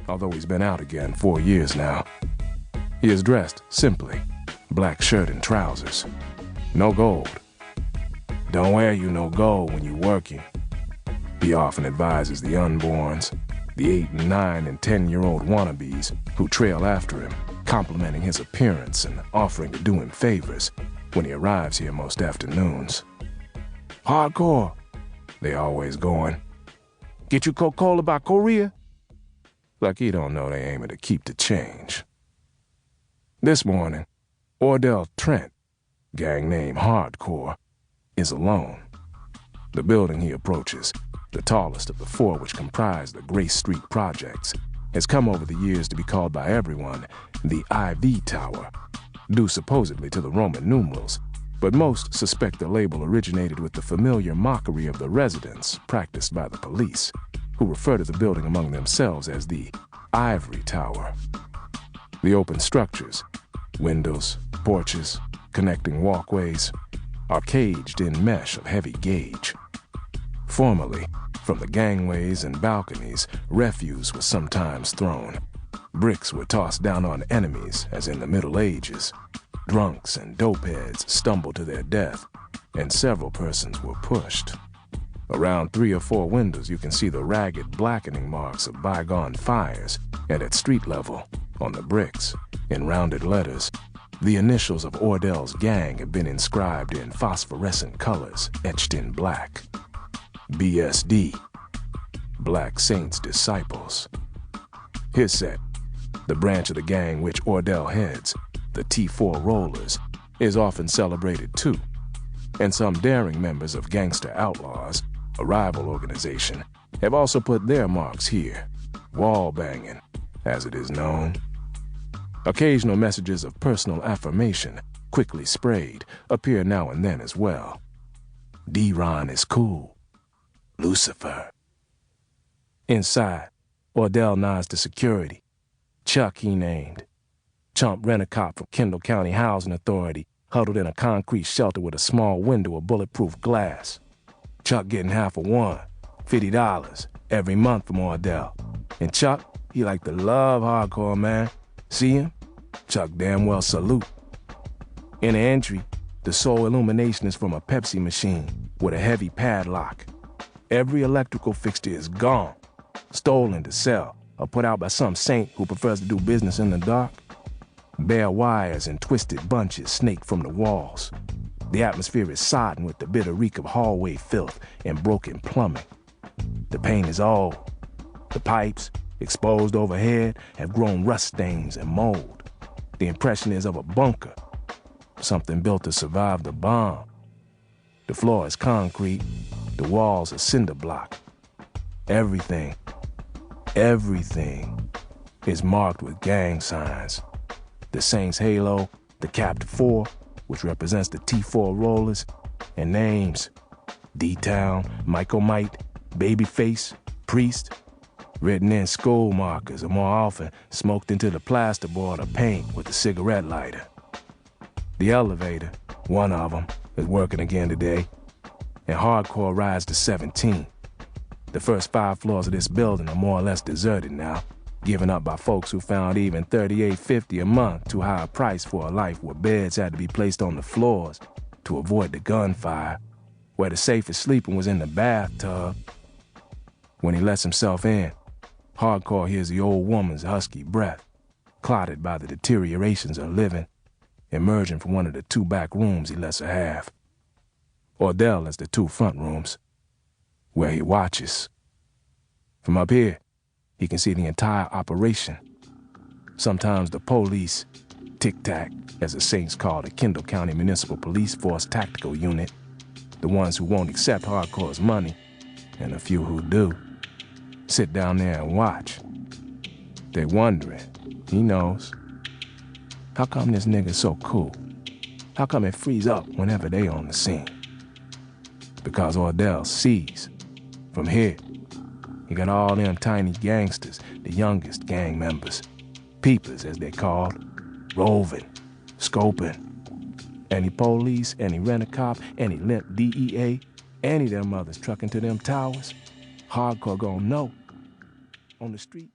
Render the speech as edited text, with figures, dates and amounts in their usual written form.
although he's been out again 4 years now. He is dressed simply, black shirt and trousers. No gold. Don't wear you no gold when you working. He often advises the unborns, the 8 and 9 and 10-year-old wannabes who trail after him, complimenting his appearance and offering to do him favors when he arrives here most afternoons. Hardcore, they always going. Get you Coca-Cola by Korea? Like he don't know they aiming to keep the change. This morning, Orlagh Trent, gang name Hardcore, is alone. The building he approaches, the tallest of the 4 which comprise the Grace Street projects, has come over the years to be called by everyone the IV Tower, due supposedly to the Roman numerals, but most suspect the label originated with the familiar mockery of the residents practiced by the police, who refer to the building among themselves as the Ivory Tower. The open structures, windows, porches, connecting walkways, are caged in mesh of heavy gauge. Formerly, from the gangways and balconies, refuse was sometimes thrown. Bricks were tossed down on enemies, as in the Middle Ages. Drunks and dopeheads stumbled to their death, and several persons were pushed. Around 3 or 4 windows you can see the ragged blackening marks of bygone fires, and at street level, on the bricks, in rounded letters, the initials of Orlagh's gang have been inscribed in phosphorescent colors etched in black. BSD, Black Saints Disciples. His set, the branch of the gang which Orlagh heads, the T4 Rollers, is often celebrated too, and some daring members of Gangster Outlaws, a rival organization, have also put their marks here, wall banging, as it is known. Occasional messages of personal affirmation, quickly sprayed, appear now and then as well. Dion is cool. Lucifer. Inside, Orlagh nods to security. Chuck he named. Chump rent-a-cop from Kindle County Housing Authority, huddled in a concrete shelter with a small window of bulletproof glass. Chuck getting half of one, $50 every month from Orlagh. And Chuck, he like to love hardcore, man. See him? Chuck damn well salute. In the entry, the sole illumination is from a Pepsi machine with a heavy padlock. Every electrical fixture is gone, stolen to sell, or put out by some saint who prefers to do business in the dark. Bare wires and twisted bunches snake from the walls. The atmosphere is sodden with the bitter reek of hallway filth and broken plumbing. The paint is old. The pipes, exposed overhead, have grown rust stains and mold. The impression is of a bunker, something built to survive the bomb. The floor is concrete, the walls are cinder block. Everything is marked with gang signs. The Saints halo, the Capped 4, which represents the T4 Rollers, and names: D-Town, Michael Mite, Babyface, Priest, written in school markers or more often smoked into the plasterboard or paint with a cigarette lighter. The elevator, one of them, is working again today, and Hardcore rides to 17. The first 5 floors of this building are more or less deserted now, given up by folks who found even $38.50 a month too high a price for a life where beds had to be placed on the floors to avoid the gunfire, where the safest sleeping was in the bathtub. When he lets himself in, Hardcore hears the old woman's husky breath, clotted by the deteriorations of living, emerging from one of the 2 back rooms he lets her have. Orlagh has the 2 front rooms, where he watches. From up here, he can see the entire operation. Sometimes the police, Tic-Tac, as the Saints call the Kindle County Municipal Police Force Tactical Unit, the ones who won't accept Hardcore's money, and a few who do, sit down there and watch. They're wondering, he knows, how come this nigga so cool? How come it frees up whenever they on the scene? Because Orlagh sees, from here, he got all them tiny gangsters, the youngest gang members, peepers as they called, roving, scoping. Any police, any rent-a-cop, any limp DEA, any of them mothers trucking to them towers, Hardcore gon' know. On the street,